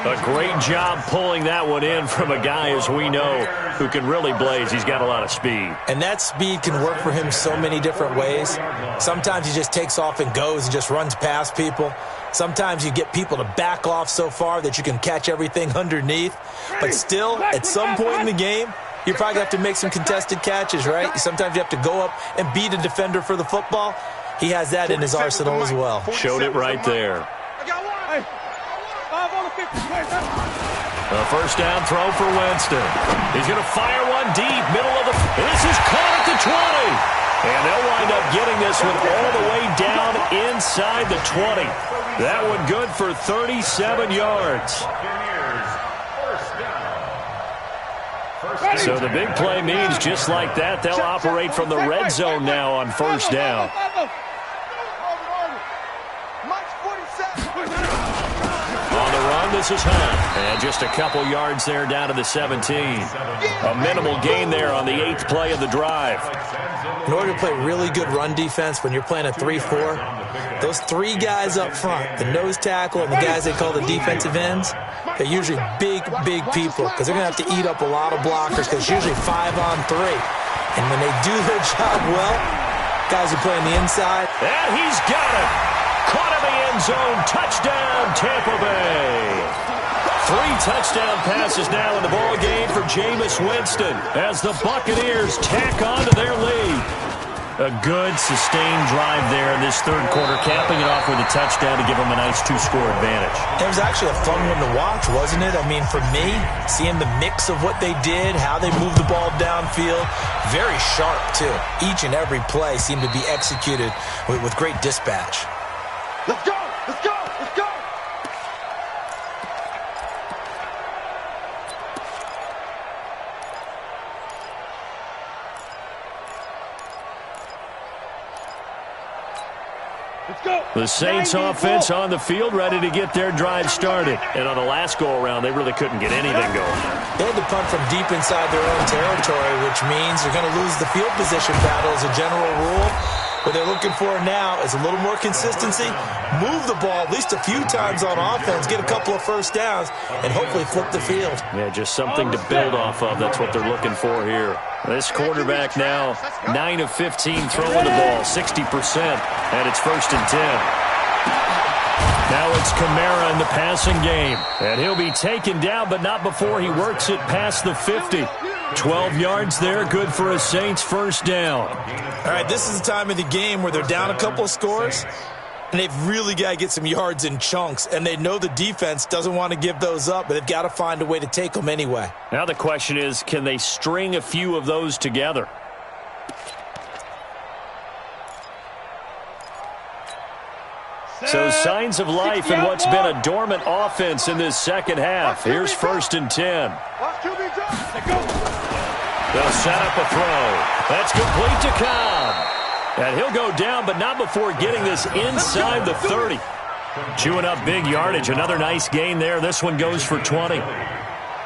A great job pulling that one in from a guy, as we know, who can really blaze. He's got a lot of speed. And that speed can work for him so many different ways. Sometimes he just takes off and goes and just runs past people. Sometimes you get people to back off so far that you can catch everything underneath. But still, at some point in the game, You probably have to make some contested catches, right? Sometimes you have to go up and beat a defender for the football. He has that in his arsenal as well. Showed it right there. I got one. Hey, 5 on the 50. A first down throw for Winston. He's going to fire one deep, middle of the... This is caught at the 20. And they'll wind up getting this one all the way down inside the 20. That one good for 37 yards. So the big play means just like that, they'll operate from the red zone now on first down. On the run, this is Hunt. And just a couple yards there down to the 17. A minimal gain there on the 8th play of the drive. In order to play really good run defense when you're playing a 3-4, those 3 guys up front, the nose tackle and the guys they call the defensive ends, they're usually big people because they're going to have to eat up a lot of blockers because it's usually 5 on 3. And when they do their job well, guys are playing the inside. And he's got it. Caught in the end zone. Touchdown, Tampa Bay. 3 touchdown passes now in the ball game for Jameis Winston as the Buccaneers tack on to their lead. A good, sustained drive there in this third quarter, capping it off with a touchdown to give them a nice 2-score advantage. It was actually a fun one to watch, wasn't it? I mean, for me, seeing the mix of what they did, how they moved the ball downfield, very sharp, too. Each and every play seemed to be executed with great dispatch. Let's go! Let's go! Let's go! The Saints offense on the field, ready to get their drive started. And on the last go-around, they really couldn't get anything going. They had to punt from deep inside their own territory, which means they're going to lose the field position battle as a general rule. What they're looking for now is a little more consistency, move the ball at least a few times on offense, get a couple of first downs, and hopefully flip the field. Yeah, just something to build off of. That's what they're looking for here. This quarterback now, 9 of 15 throwing the ball, 60%, and it's 1st and 10. Now it's Kamara in the passing game, and he'll be taken down, but not before he works it past the 50. 12 yards there, good for a Saints first down. All right, this is the time of the game where they're down a couple of scores, and they've really got to get some yards in chunks, and they know the defense doesn't want to give those up, but they've got to find a way to take them anyway. Now the question is, can they string a few of those together? So signs of life in what's been a dormant offense in this second half. Here's 1st and 10. They'll set up a throw. That's complete to Cobb. And he'll go down, but not before getting this inside the 30. Chewing up big yardage. Another nice gain there. This one goes for 20.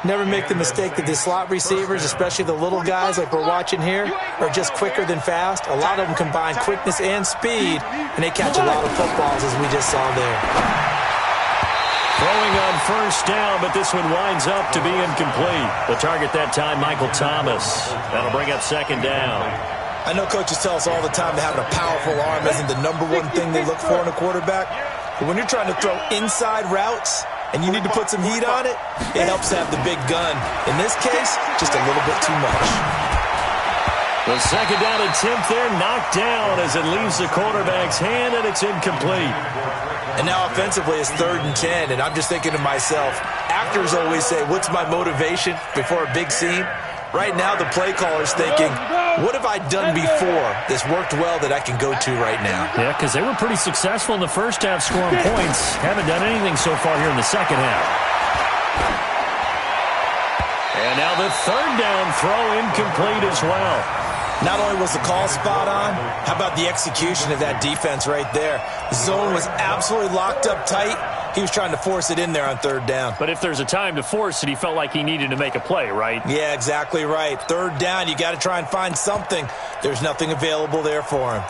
Never make the mistake that the slot receivers, especially the little guys like we're watching here, are just quicker than fast. A lot of them combine quickness and speed, and they catch a lot of footballs, as we just saw there. Throwing on first down, but this one winds up to be incomplete. The target that time, Michael Thomas. That'll bring up 2nd down. I know coaches tell us all the time that having a powerful arm isn't the #1 thing they look for in a quarterback. But when you're trying to throw inside routes and you need to put some heat on it, it helps to have the big gun. In this case, just a little bit too much. The 2nd down attempt there knocked down as it leaves the quarterback's hand, and it's incomplete. And now offensively it's 3rd and 10, and I'm just thinking to myself, actors always say, what's my motivation before a big scene? Right now the play caller's thinking, what have I done before that's worked well that I can go to right now? Yeah, because they were pretty successful in the first half scoring points. Haven't done anything so far here in the second half. And now the 3rd down throw incomplete as well. Not only was the call spot on, how about the execution of that defense right there? The zone was absolutely locked up tight. He was trying to force it in there on 3rd down. But if there's a time to force it, he felt like he needed to make a play, right? Yeah, exactly right. 3rd down, you got to try and find something. There's nothing available there for him.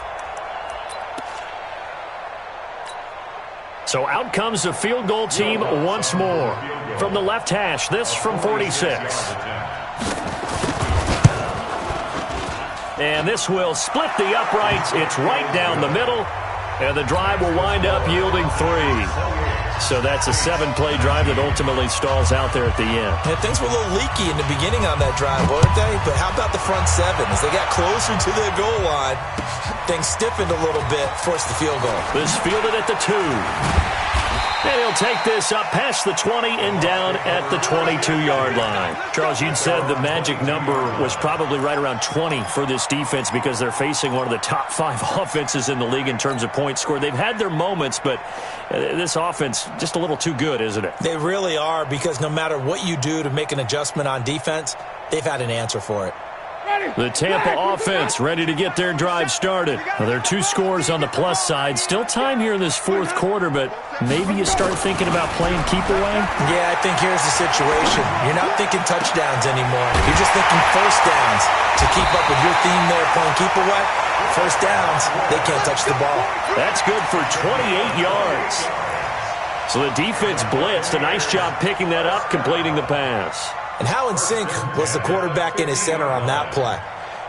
So out comes the field goal team once more. From the left hash, this from 46. And this will split the uprights. It's right down the middle. And the drive will wind up yielding 3. So that's a 7-play drive that ultimately stalls out there at the end. And things were a little leaky in the beginning on that drive, weren't they? But how about the front seven? As they got closer to their goal line, things stiffened a little bit, forced the field goal. This fielded at the 2. And he'll take this up past the 20 and down at the 22-yard line. Charles, you'd said the magic number was probably right around 20 for this defense because they're facing one of the top 5 offenses in the league in terms of points scored. They've had their moments, but this offense just a little too good, isn't it? They really are, because no matter what you do to make an adjustment on defense, they've had an answer for it. The Tampa offense ready to get their drive started. Well, there are 2 scores on the plus side. Still time here in this fourth quarter, but maybe you start thinking about playing keep away? Yeah, I think here's the situation. You're not thinking touchdowns anymore. You're just thinking first downs. To keep up with your theme there, playing keep away, first downs, they can't touch the ball. That's good for 28 yards. So the defense blitzed. A nice job picking that up, completing the pass. And how in sync was the quarterback in his center on that play?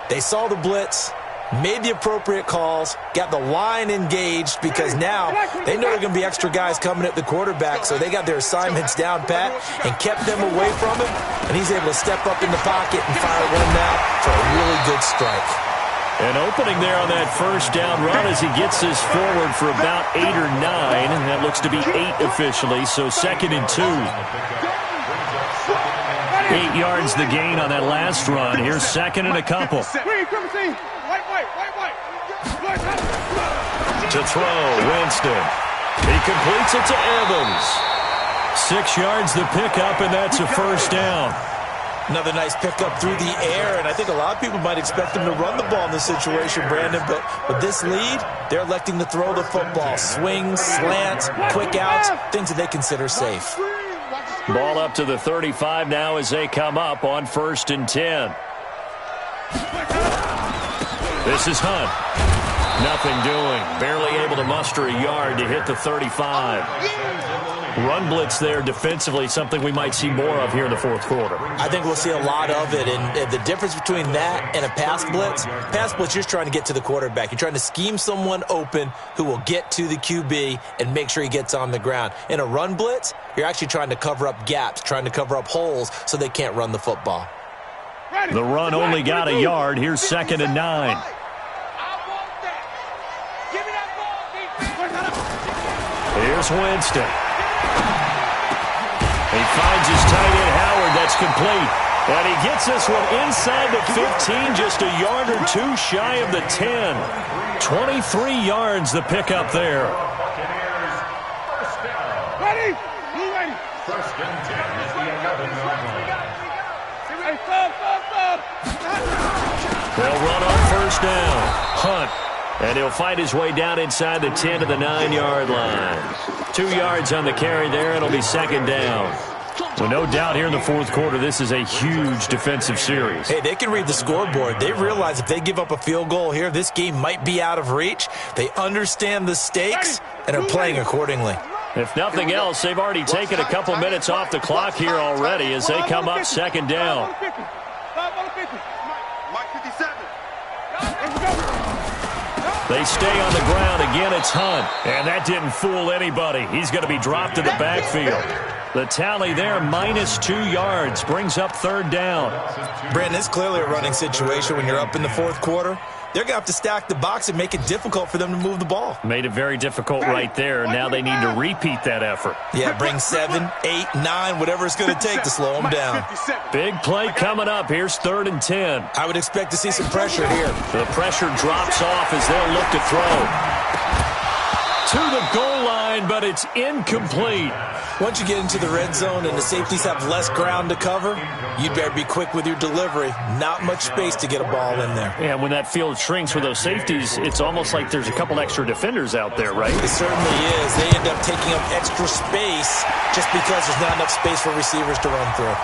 They saw the blitz, made the appropriate calls, got the line engaged, because now they know there are going to be extra guys coming at the quarterback, so they got their assignments down pat and kept them away from him, and he's able to step up in the pocket and fire one now for a really good strike. An opening there on that first down run as he gets this forward for about 8 or 9, and that looks to be 8 officially, so 2nd and 2. 8 yards the gain on that last run. Here's 2nd and a couple. To throw, Winston. He completes it to Evans. 6 yards the pickup, and that's a first down. Another nice pickup through the air, and I think a lot of people might expect them to run the ball in this situation, Brandon, but with this lead, they're electing to throw the football. Swings, slants, quick outs, things that they consider safe. Ball up to the 35 now as they come up on 1st and 10. This is Hunt. Nothing doing. Barely able to muster a yard to hit the 35. Run blitz there defensively, something we might see more of here in the fourth quarter. I think we'll see a lot of it, and the difference between that and a pass blitz, you're just trying to get to the quarterback. You're trying to scheme someone open who will get to the QB and make sure he gets on the ground. In a run blitz, you're actually trying to cover up gaps, trying to cover up holes so they can't run the football. The run only got a yard. Here's 2nd and 9. Here's Winston. He finds his tight end, Howard. That's complete. And he gets this one inside the 15, just a yard or 2 shy of the 10. 23 yards the pickup there. Ready? Ready. 1st and 10 at the 11-yard line. They'll run on 1st down. Hunt. And he'll fight his way down inside the 10 to the 9-yard line. 2 yards on the carry there. It'll be 2nd down. Well, no doubt here in the fourth quarter, this is a huge defensive series. Hey, they can read the scoreboard. They realize if they give up a field goal here, this game might be out of reach. They understand the stakes and are playing accordingly. If nothing else, they've already taken a couple minutes off the clock here already as they come up 2nd down. They stay on the ground. Again, it's Hunt. And that didn't fool anybody. He's going to be dropped in the backfield. The tally there, -2 yards, brings up 3rd down. Brandon, it's clearly a running situation when you're up in the fourth quarter. They're going to have to stack the box and make it difficult for them to move the ball. Made it very difficult right there. Now they need to repeat that effort. Yeah, bring 7, 8, 9, whatever it's going to take to slow them down. Big play coming up. Here's 3rd and 10. I would expect to see some pressure here. The pressure drops off as they'll look to throw. To the goal line, but it's incomplete. Once you get into the red zone and the safeties have less ground to cover, you'd better be quick with your delivery. Not much space to get a ball in there. Yeah, when that field shrinks with those safeties, it's almost like there's a couple extra defenders out there, right? It certainly is. They end up taking up extra space just because there's not enough space for receivers to run through.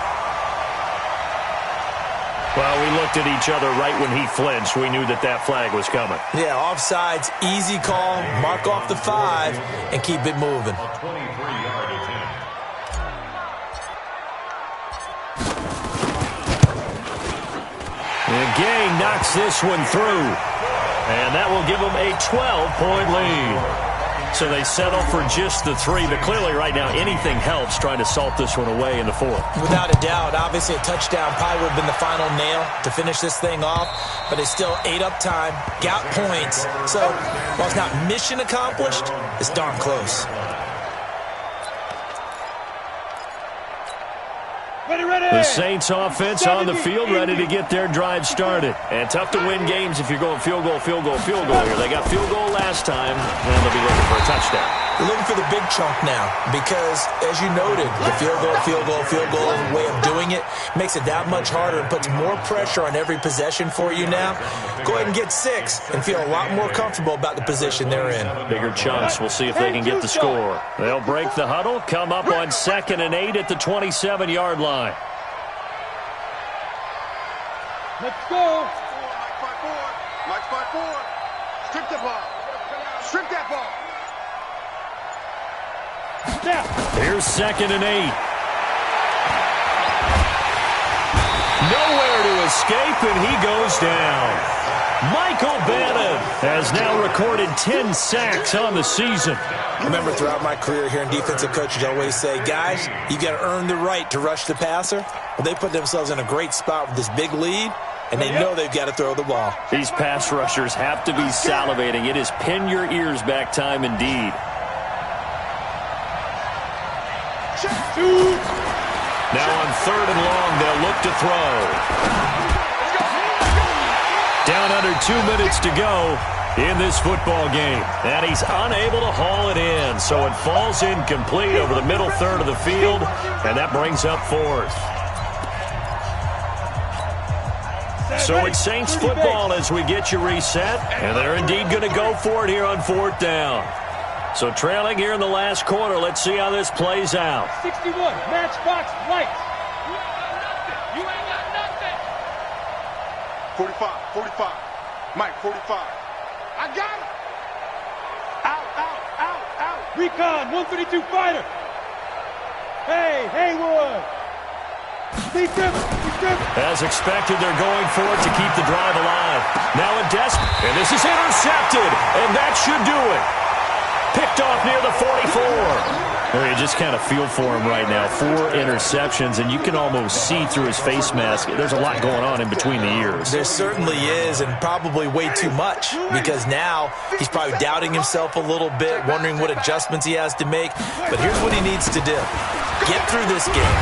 Well, we looked at each other right when he flinched. We knew that that flag was coming. Yeah, offsides, easy call, mark off the 5, and keep it moving. A 23-yard attempt. And Gang knocks this one through. And that will give them a 12-point lead. So they settle for just the 3, but clearly right now anything helps trying to salt this one away in the 4th. Without a doubt, obviously a touchdown probably would have been the final nail to finish this thing off, but they still ate up time, got points. So while it's not mission accomplished, it's darn close. The Saints offense on the field, ready to get their drive started. And tough to win games if you're going field goal, field goal, field goal here. They got field goal last time, and they'll be looking for a touchdown. They're looking for the big chunk now because, as you noted, the field goal, field goal, field goal way of doing it makes it that much harder and puts more pressure on every possession for you now. Go ahead and get 6 and feel a lot more comfortable about the position they're in. Bigger chunks. We'll see if they can get the score. They'll break the huddle, come up on 2nd and 8 at the 27-yard line. Let's go. Mike 5-4. Strip the ball. Strip that ball. Here's 2nd and 8. Nowhere to escape, and he goes down. Michael Bannon has now recorded 10 sacks on the season. I remember throughout my career hearing defensive coaches always say, guys, you got to earn the right to rush the passer. Well, they put themselves in a great spot with this big lead, and they know they've got to throw the ball. These pass rushers have to be salivating. It is pin your ears back time indeed. Now on 3rd and long, they'll look to throw. Down under 2 minutes to go in this football game. And he's unable to haul it in. So it falls incomplete over the middle third of the field. And that brings up 4th. So it's Saints football as we get you reset. And they're indeed going to go for it here on 4th down. So trailing here in the last quarter. Let's see how this plays out. 61, matchbox lights. You ain't got nothing. 45. Mike, 45. I got it. Out. Recon, 132 fighter. Hey, Haywood. As expected, they're going for it to keep the drive alive. Now a and this is intercepted, and that should do it. Picked off near the 44. Well, you just kind of feel for him right now. 4 interceptions, and you can almost see through his face mask. There's a lot going on in between the ears. There certainly is, and probably way too much, because now he's probably doubting himself a little bit, wondering what adjustments he has to make. But here's what he needs to do. Get through this game.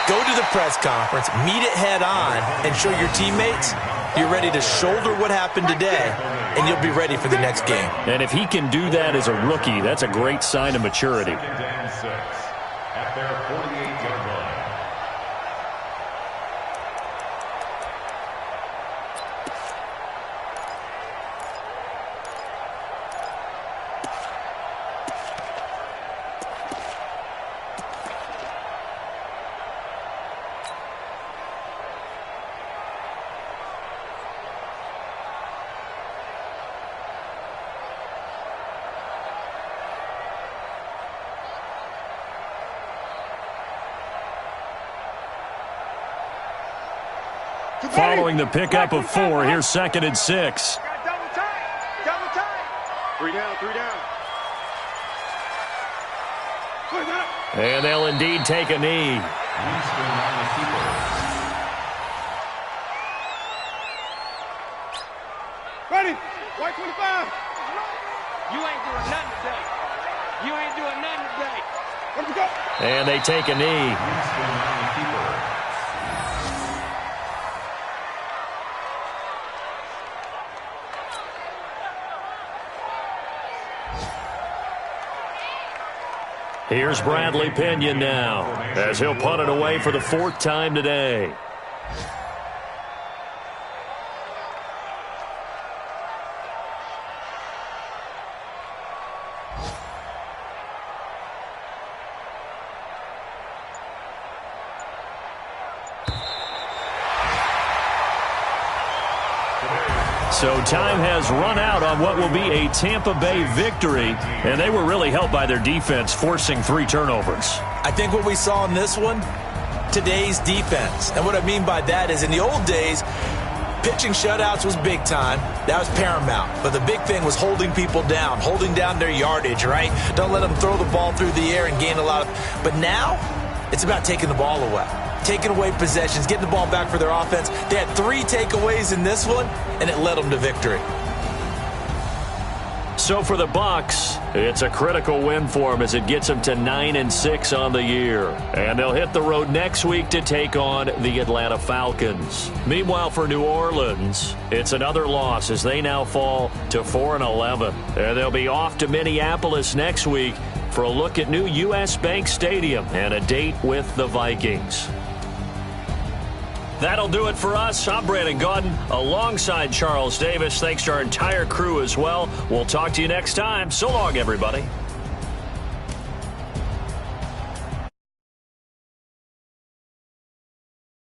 Go to the press conference, meet it head on, and show your teammates you're ready to shoulder what happened today, and you'll be ready for the next game. And if he can do that as a rookie, that's a great sign of maturity. At their 48-yard line. Following the pickup of 4, here's 2nd and 6. Double tight. 3 down. And they'll indeed take a knee. Ready. White 25. You ain't doing nothing today. Let's go. And they take a knee. Here's Bradley Pinion now, as he'll punt it away for the 4th time today. So time has run out on what will be a Tampa Bay victory, and they were really helped by their defense, forcing 3 turnovers. I think what we saw in this one, today's defense. And what I mean by that is in the old days, pitching shutouts was big time. That was paramount. But the big thing was holding people down, holding down their yardage, right? Don't let them throw the ball through the air and gain a lot of... But now, it's about taking the ball away. Taking away possessions, getting the ball back for their offense. They had 3 takeaways in this one, and it led them to victory. So for the Bucs, it's a critical win for them as it gets them to 9-6 on the year. And they'll hit the road next week to take on the Atlanta Falcons. Meanwhile, for New Orleans, it's another loss as they now fall to 4-11. And they'll be off to Minneapolis next week for a look at new U.S. Bank Stadium and a date with the Vikings. That'll do it for us. I'm Brandon Gaudin alongside Charles Davis. Thanks to our entire crew as well. We'll talk to you next time. So long, everybody.